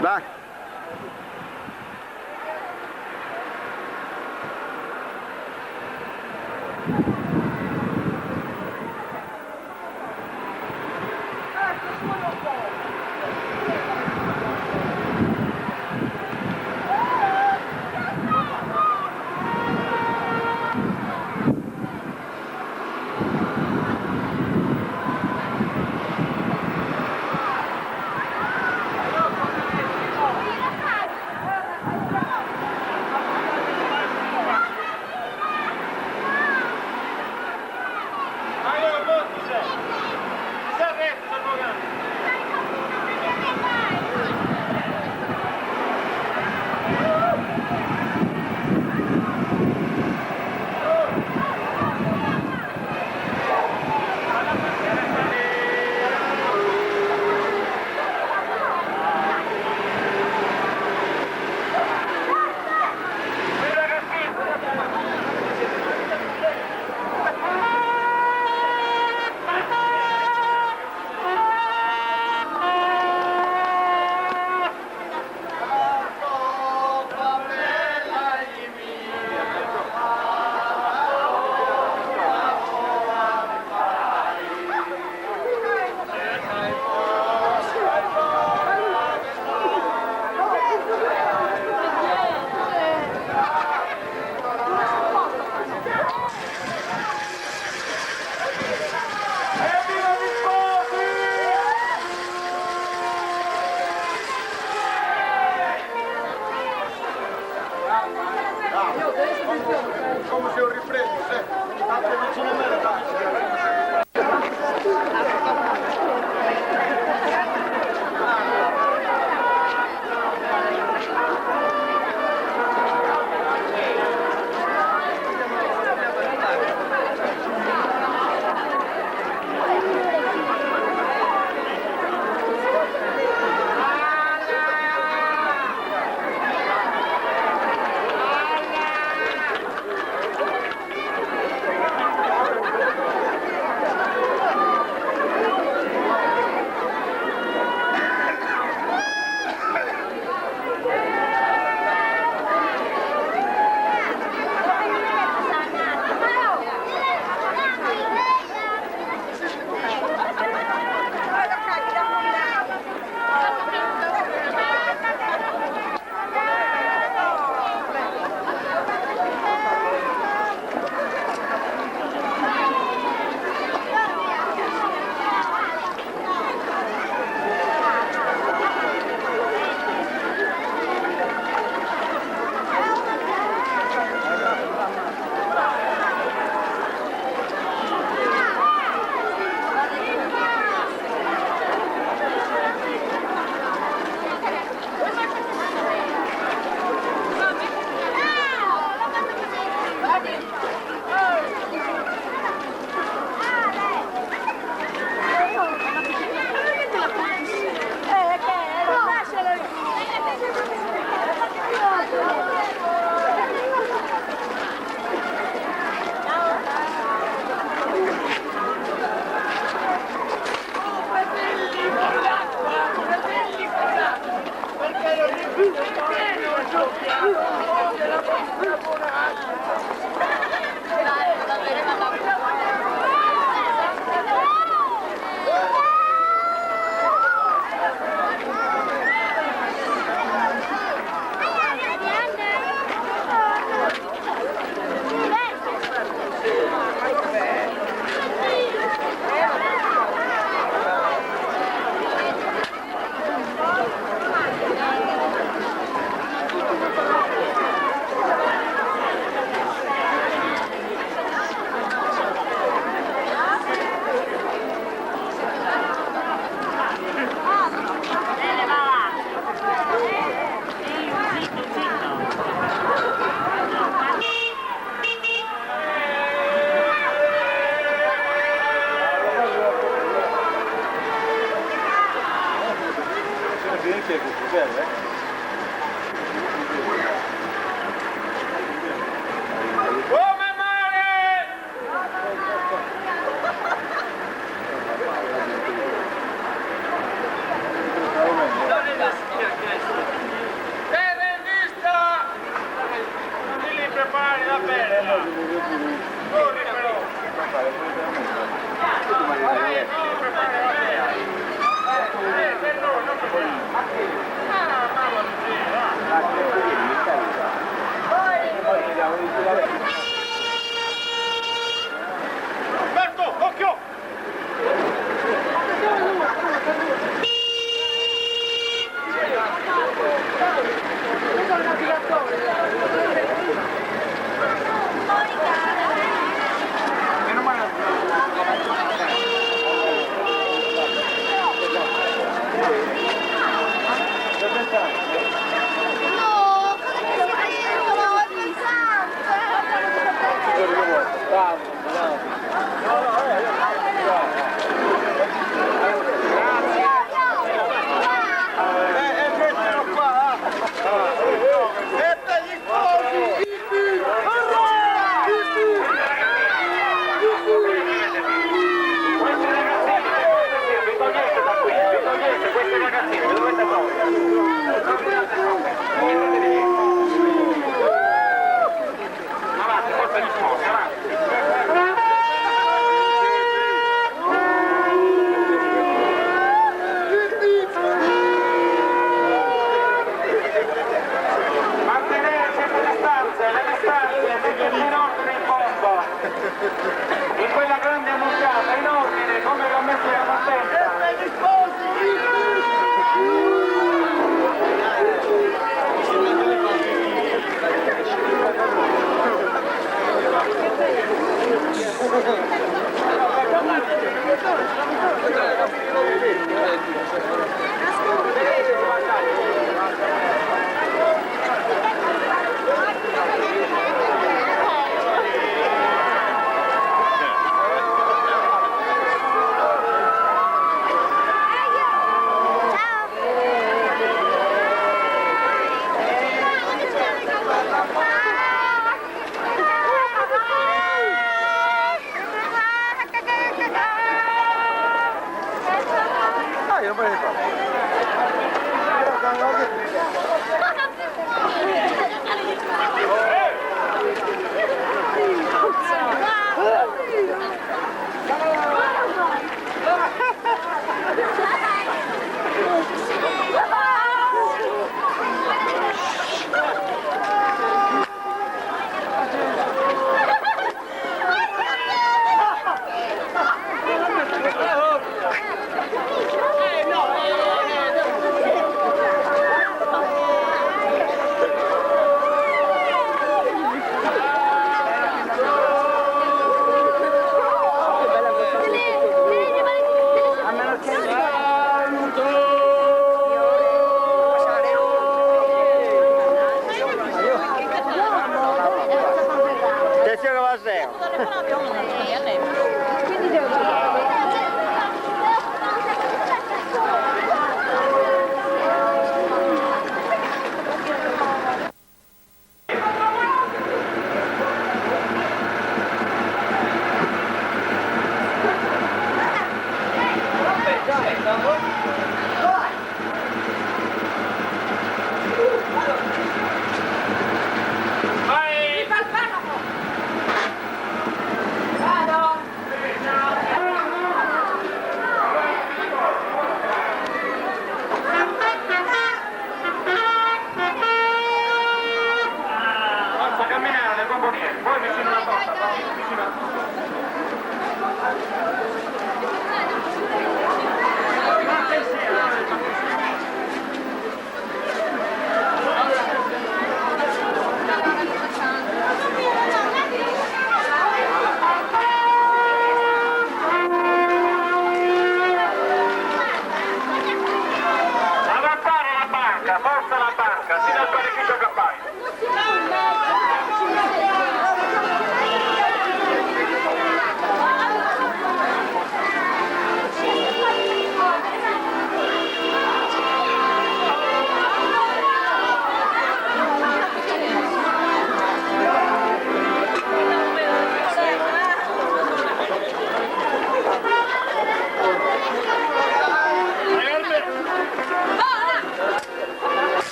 Dai. Come se ho ripreso, tanto vicino a me, Alberto, occhio! In quella grande annunziata, in ordine, come l'ho messo la partenza.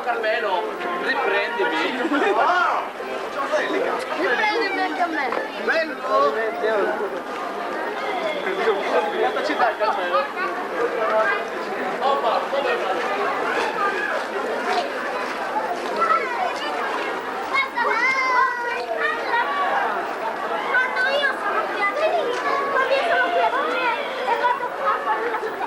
Carmelo, riprendimi. Riprendimi anche a me. Bello! Quanta ci dai, Carmelo? Oppa, dove vai? Quando io sono qui a venire, quando io sono qui a venire e vado a fare la sua.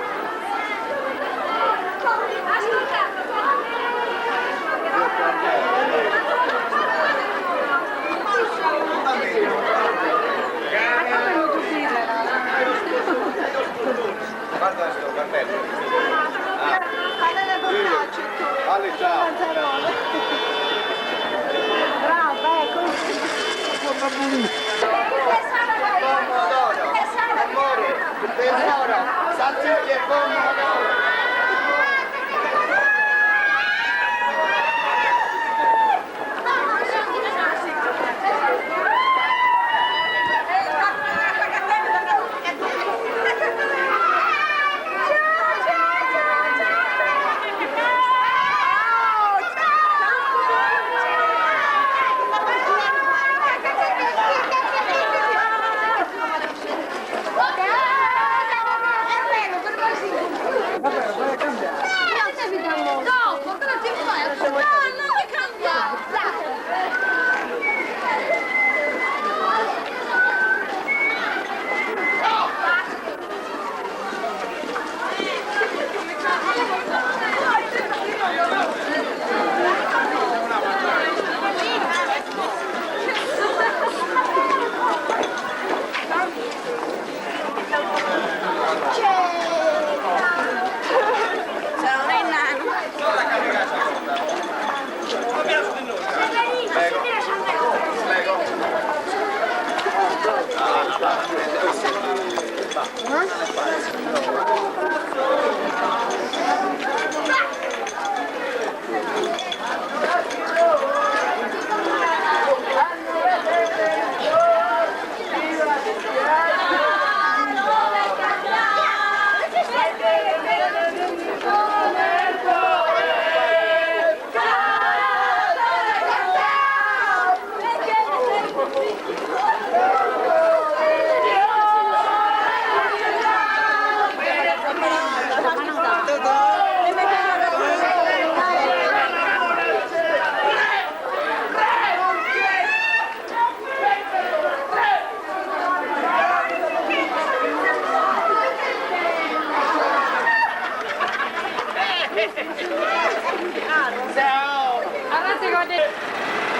Guarda questo Carmelo. Fate le focacce tu. Vale, ciao. Brava, ecco. Amore, tesoro, salsicce e pomodoro.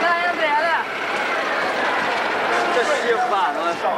Dai Andrea, dai! Che si fa, non lo so.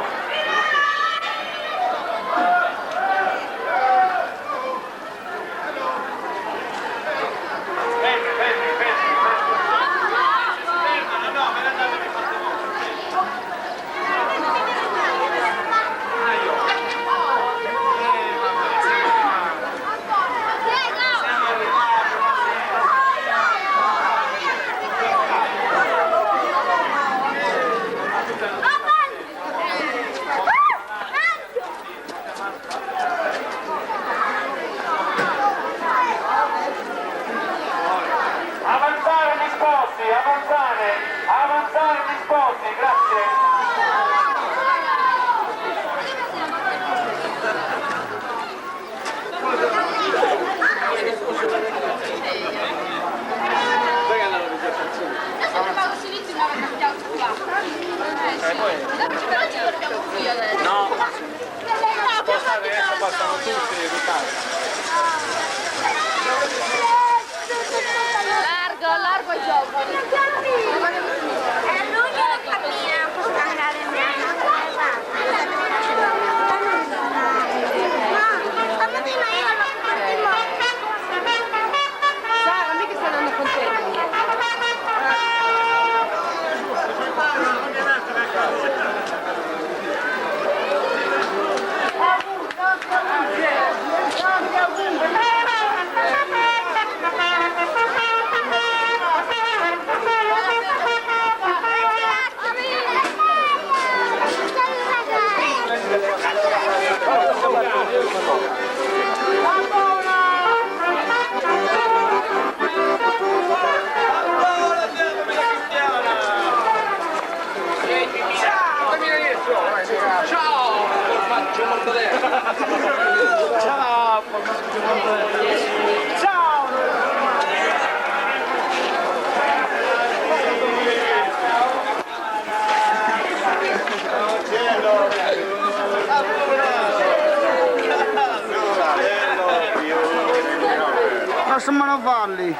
Lasciamelo farli.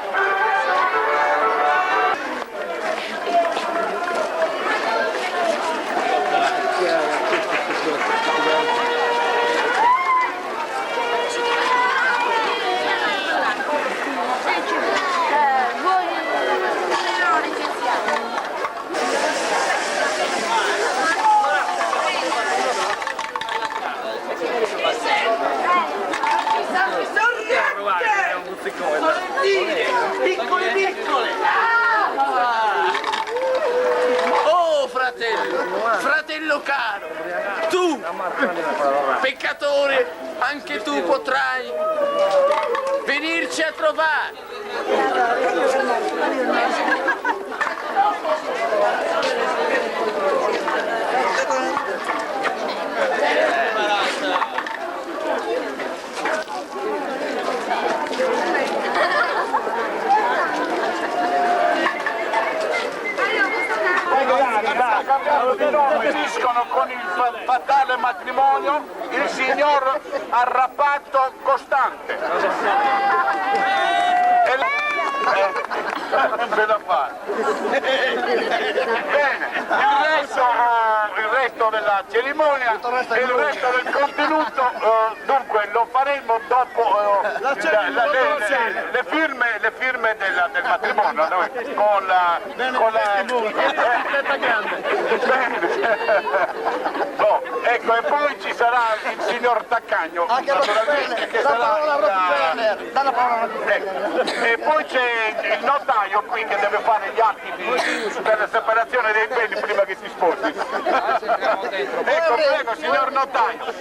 Piccole piccole! Oh fratello caro, tu peccatore, anche tu potrai venirci a trovare. Uniscono con il fatale matrimonio il signor Arrapato Costante. Ve la fa. Bene, il resto della cerimonia e il resto del contenuto dunque lo faremo dopo le firme del matrimonio con la no, ecco, e poi ci sarà il signor Taccagno naturalmente, che sarà e poi c'è il notaio qui che deve fare gli atti per la separazione dei beni prima che si sposi. Ecco, prego, signor notaio.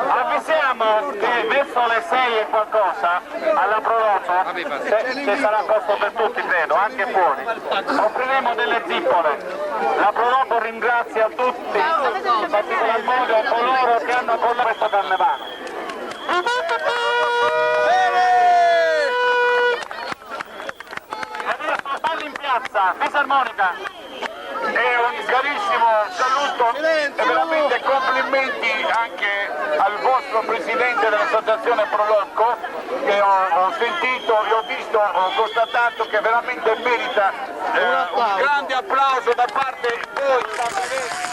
Avvisiamo che verso le 6 e qualcosa alla Proloto ci sarà posto per tutti, credo, anche fuori. Offriremo delle zippole. La Proloto ringrazia tutti, in particolar modo coloro che hanno con questo carnevale. Adesso balli in piazza, fisarmonica. E un carissimo saluto e veramente complimenti anche al vostro presidente dell'associazione Prolocco, che ho sentito e ho visto, ho constatato che veramente merita un grande applauso da parte di voi.